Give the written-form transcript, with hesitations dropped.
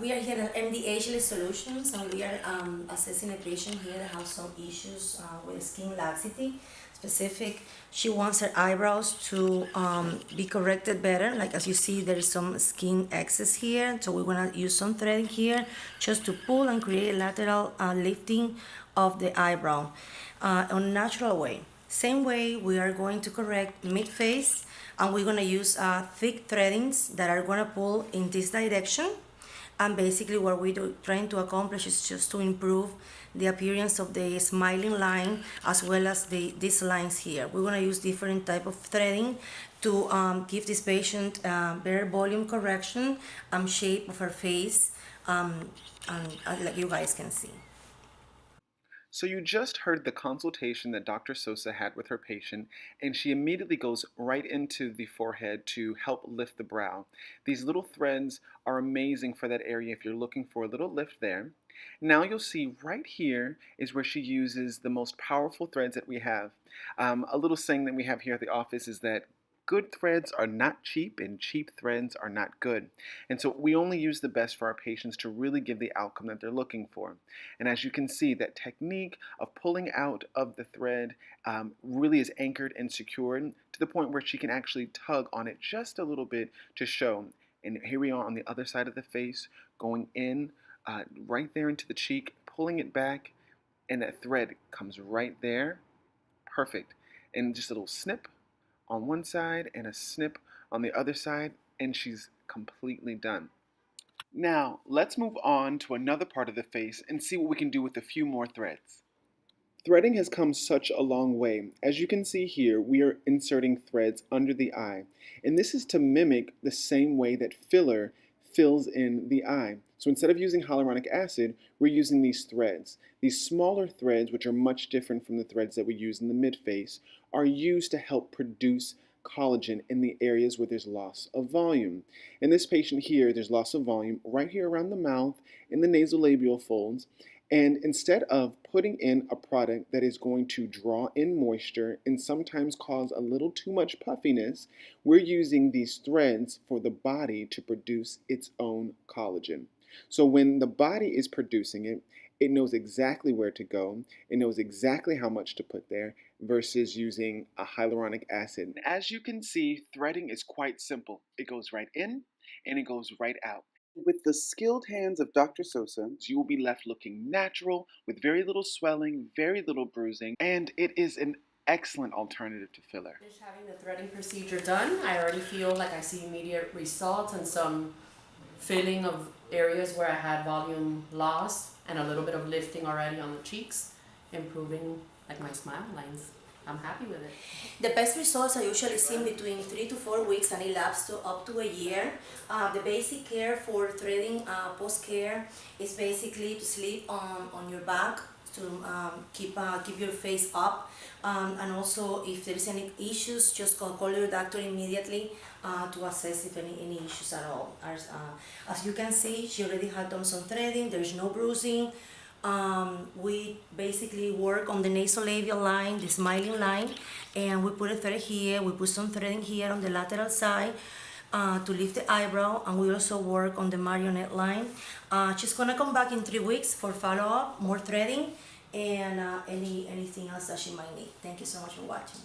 we are here at MD Ageless Solutions, and we are assessing a patient here that has some issues with skin laxity. Specific, she wants her eyebrows to be corrected better. Like as you see, there is some skin excess here, so we're gonna use some threading here just to pull and create a lateral lifting of the eyebrow on a natural way. Same way, we are going to correct mid-face, and we're gonna use thick threadings that are gonna pull in this direction. And basically what we're trying to accomplish is just to improve the appearance of the smiling line as well as these lines here. We're gonna use different type of threading to give this patient better volume correction and shape of her face, and like you guys can see. So you just heard the consultation that Dr. Sosa had with her patient, and she immediately goes right into the forehead to help lift the brow. These little threads are amazing for that area if you're looking for a little lift there. Now you'll see right here is where she uses the most powerful threads that we have. A little saying that we have here at the office is that good threads are not cheap and cheap threads are not good. And so we only use the best for our patients to really give the outcome that they're looking for. And as you can see, that technique of pulling out of the thread really is anchored and secured to the point where she can actually tug on it just a little bit to show. And here we are on the other side of the face, going in right there into the cheek, pulling it back, and that thread comes right there. Perfect. And just a little snip on one side and a snip on the other side, and she's completely done. Now, let's move on to another part of the face and see what we can do with a few more threads. Threading has come such a long way. As you can see here, we are inserting threads under the eye, and this is to mimic the same way that filler fills in the eye. So instead of using hyaluronic acid, we're using these threads. These smaller threads, which are much different from the threads that we use in the mid-face, are used to help produce collagen in the areas where there's loss of volume. In this patient here, there's loss of volume right here around the mouth, in the nasolabial folds, and instead of putting in a product that is going to draw in moisture and sometimes cause a little too much puffiness, we're using these threads for the body to produce its own collagen. So when the body is producing it, it knows exactly where to go, it knows exactly how much to put there versus using a hyaluronic acid. As you can see, threading is quite simple. It goes right in and it goes right out. With the skilled hands of Dr. Sosa, you will be left looking natural with very little swelling, very little bruising, and it is an excellent alternative to filler. Just having the threading procedure done, I already feel like I see immediate results and some filling of areas where I had volume loss and a little bit of lifting already on the cheeks, improving like my smile lines. I'm happy with it. The best results are usually seen between 3 to 4 weeks and it lasts to up to a year. The basic care for threading post-care is basically to sleep on your back to keep your face up. And also if there is any issues, just call your doctor immediately to assess if any issues at all. As you can see, she already had done some threading, there's no bruising. We basically work on the nasolabial line, the smiling line, and we put a thread here, we put some threading here on the lateral side to lift the eyebrow, and we also work on the marionette line. She's gonna come back in 3 weeks for follow-up, more threading, and anything else that she might need. Thank you so much for watching.